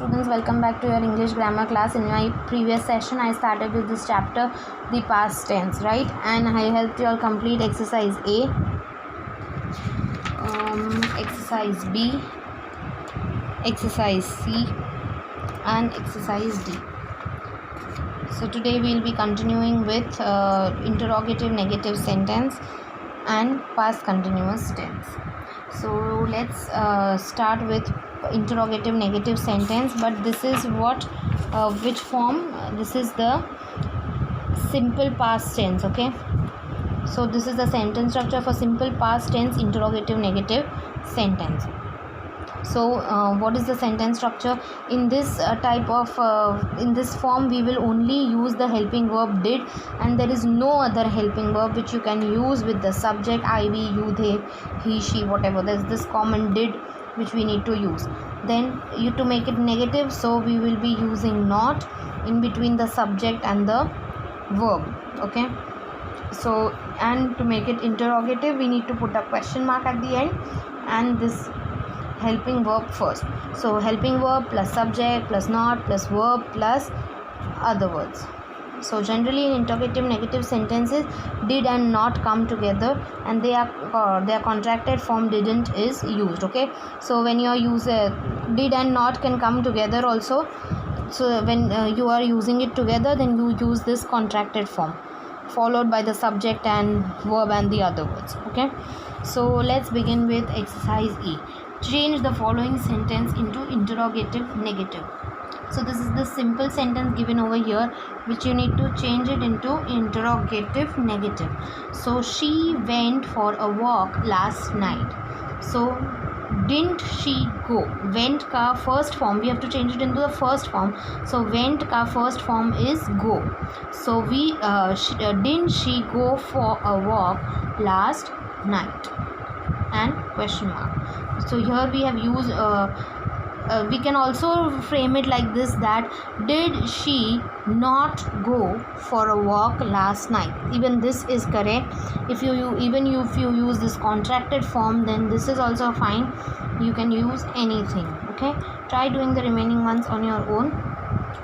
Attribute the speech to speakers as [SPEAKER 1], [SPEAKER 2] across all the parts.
[SPEAKER 1] students, welcome back to your English grammar class. In my previous session I started with this chapter, the past tense, right? And I helped you all complete exercise A, exercise B, exercise C and exercise D. So today we will be continuing with interrogative negative sentence and past continuous tense. So let's start with interrogative negative sentence, but this is what which form? This is the simple past tense. Okay, so this is the sentence structure for simple past tense interrogative negative sentence. So what is the sentence structure in this type of in this form? We will only use the helping verb did, and there is no other helping verb which you can use with the subject I, we, you, they, he, she, whatever. There's this common did which we need to use. Then you, to make it negative, so we will be using not in between the subject and the verb. Okay, so and to make it interrogative, we need to put a question mark at the end and this helping verb first. So helping verb plus subject plus not plus verb plus other words. So generally in interrogative negative sentences, did and not come together, and they are contracted form didn't is used. Okay, so when you use did and not can come together also. So when you are using it together, then you use this contracted form followed by the subject and verb and the other words. Okay, so let's begin with exercise E. Change the following sentence into interrogative negative. So this is the simple sentence given over here, which you need to change it into interrogative negative. So she went for a walk last night. So didn't she go? Went ka first form, we have to change it into the first form. So went ka first form is go. So we didn't she go for a walk last night? And question mark. So here we have used we can also frame it like this, that did she not go for a walk last night? Even this is correct. If you use this contracted form, then this is also fine. You can use anything. Okay, try doing the remaining ones on your own.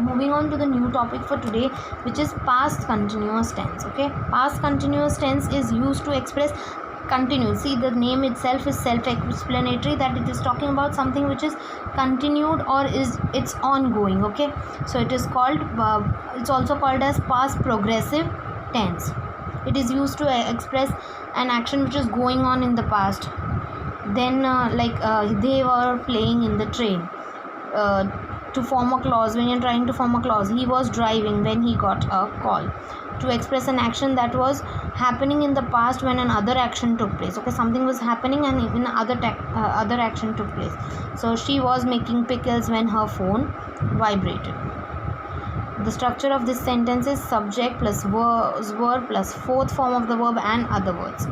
[SPEAKER 1] Moving on to the new topic for today, which is past continuous tense. Okay, past continuous tense is used to express continued. See, the name itself is self-explanatory, that it is talking about something which is continued or it's ongoing. Okay, so it is called it's also called as past progressive tense. It is used to express an action which is going on in the past. Then they were playing in the train. To form a clause, when you're trying to form a clause, he was driving when he got a call. To express an action that was happening in the past when another action took place. Okay, something was happening and even other action took place. So she was making pickles when her phone vibrated. The structure of this sentence is subject plus verb plus fourth form of the verb and other words.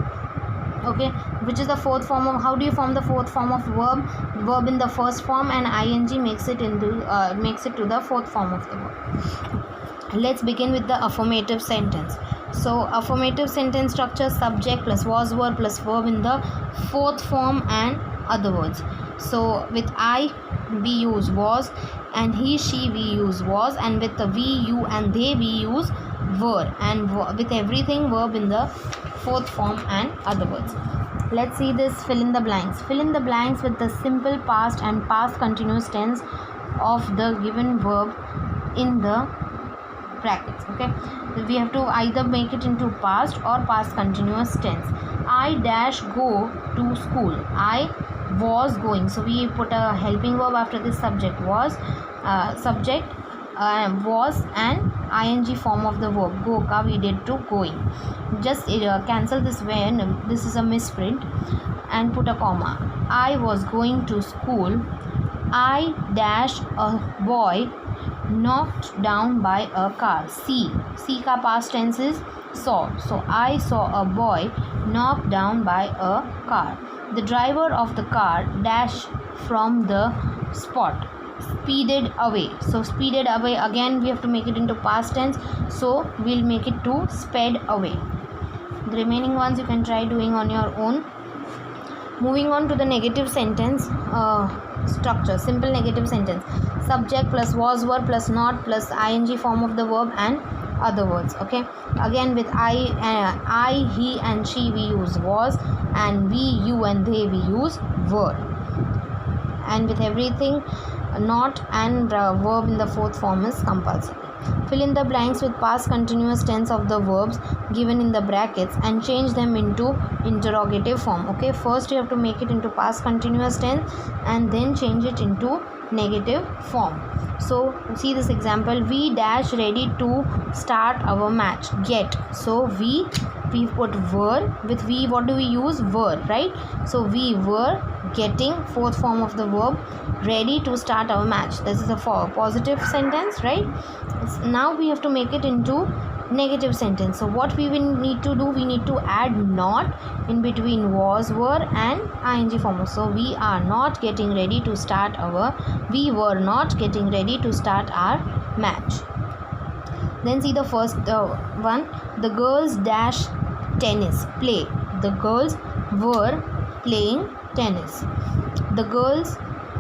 [SPEAKER 1] Okay, which is the fourth form of, how do you form the fourth form of verb in the first form, and ing makes it to the fourth form of the verb. Let's begin with the affirmative sentence. So affirmative sentence structure, subject plus was verb plus verb in the fourth form and other words. So with I we use was, and he she we use was, and with the we, you and they we use were, and with everything verb in the fourth form and other words. Let's see this fill in the blanks. Fill in the blanks with the simple past and past continuous tense of the given verb in the brackets. Okay, we have to either make it into past or past continuous tense. I dash go to school. I was going. So we put a helping verb after this subject was, subject was and ing form of the verb. Go ka we did to going. Just cancel this when this is a misprint and put a comma. I was going to school. I dash a boy knocked down by a car. See ka past tense is saw. So I saw a boy knocked down by a car. The driver of the car dashed from the spot. Speeded away. So speeded away, again we have to make it into past tense, so we'll make it to sped away. The remaining ones you can try doing on your own. Moving on to the negative sentence, structure. Simple negative sentence. Subject plus was, were plus not plus ing form of the verb and other words. Okay, again with I, he and she we use was, and we, you and they we use were. And with everything, not and verb in the fourth form is compulsory. Fill in the blanks with past continuous tense of the verbs given in the brackets and change them into interrogative form. Okay, first you have to make it into past continuous tense and then change it into negative form. So see this example, we dash ready to start our match. Get, so we put were, with we what do we use, were, right? So we were getting, fourth form of the verb, ready to start our match. This is a positive sentence, right? Now we have to make it into negative sentence. So what we will need to do, we need to add not in between was, were and ing form. So we are not getting ready to start our, we were not getting ready to start our match. Then see the first one, the girls dash tennis, play. The girls were playing tennis. The girls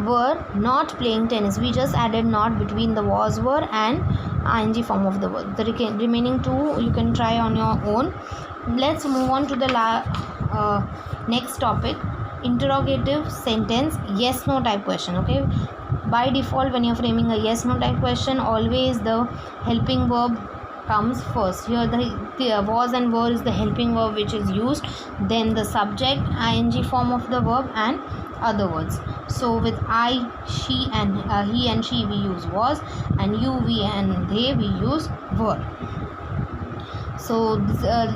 [SPEAKER 1] were not playing tennis. We just added not between the was, were and ing form of the verb. The remaining two you can try on your own. Let's move on to the next topic, interrogative sentence, yes no type question. Okay, by default when you're framing a yes no type question, always the helping verb comes first. Here the was and were is the helping verb which is used, then the subject, ing form of the verb and other words. So with I, she and he and she we use was, and you, we and they we use were. So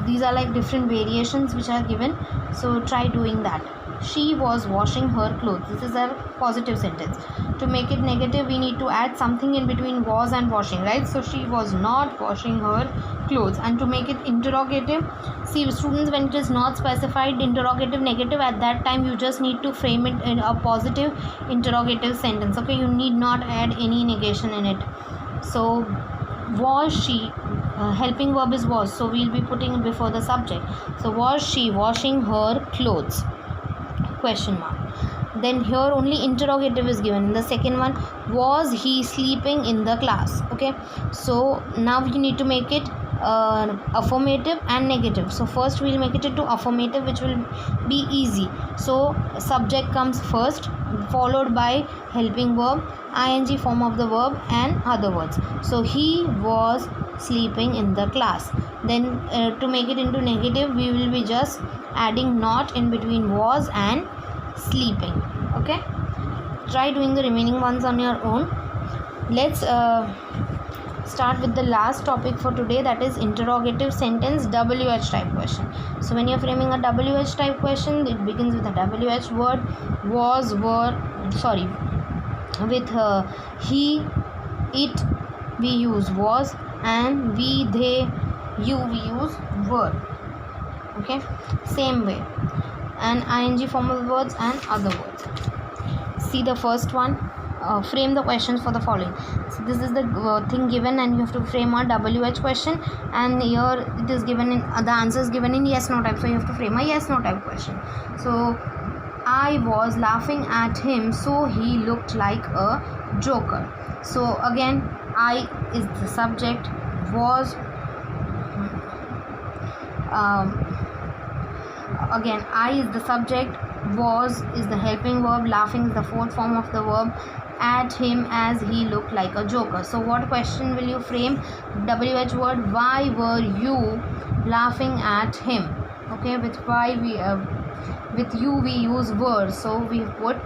[SPEAKER 1] these are like different variations which are given, so try doing that. She was washing her clothes. This is a positive sentence. To make it negative, we need to add something in between was and washing, right? So she was not washing her clothes. And to make it interrogative, see students, when it is not specified interrogative negative, at that time you just need to frame it in a positive interrogative sentence. Okay, you need not add any negation in it. So was she, helping verb is was, so we'll be putting it before the subject. So was she washing her clothes, question mark. Then here only interrogative is given. In the second one, was he sleeping in the class? Okay, so now you need to make it affirmative and negative. So first we'll make it into affirmative, which will be easy. So subject comes first, followed by helping verb, ing form of the verb and other words. So he was sleeping in the class. Then to make it into negative, we will be just adding not in between was and sleeping. Okay, try doing the remaining ones on your own. Let's start with the last topic for today, that is interrogative sentence, WH type question. So when you're framing a WH type question, it begins with a WH word. Was, were, sorry, with he, it we use was, and we, they, you we use were. Okay, same way, and ing form of words and other words. See the first one, frame the questions for the following. So this is the thing given, and you have to frame a WH question, and here it is given in the answer is given in yes no type, so you have to frame a yes no type question. So I was laughing at him, so he looked like a joker. So again, I is the subject, was again I is the subject, was is the helping verb, laughing is the fourth form of the verb, at him as he looked like a joker. So what question will you frame? WH word, why were you laughing at him? Okay, with why we with you we use were, so we put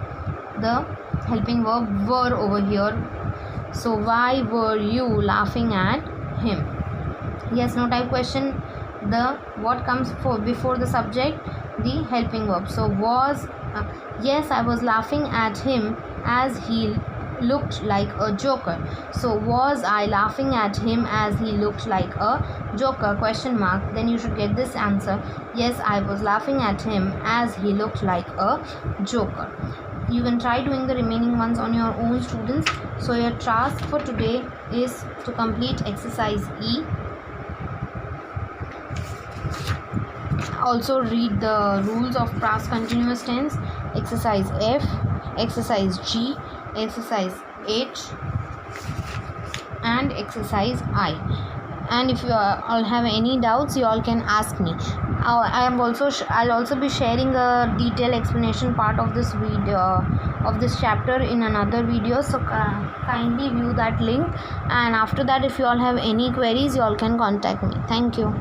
[SPEAKER 1] the helping verb were over here. So why were you laughing at him? Yes no type question, the what comes before the subject, the helping verb. So was, yes I was laughing at him as he looked like a joker. So was I laughing at him as he looked like a joker, question mark. Then you should get this answer, yes I was laughing at him as he looked like a joker. You can try doing the remaining ones on your own, students. So your task for today is to complete exercise E. Also read the rules of past continuous tense, exercise F, exercise G, exercise H, and exercise I. And if you all have any doubts, you all can ask me. I'll also be sharing a detailed explanation part of this video of this chapter in another video, so kindly view that link. And after that, if you all have any queries, you all can contact me. Thank you.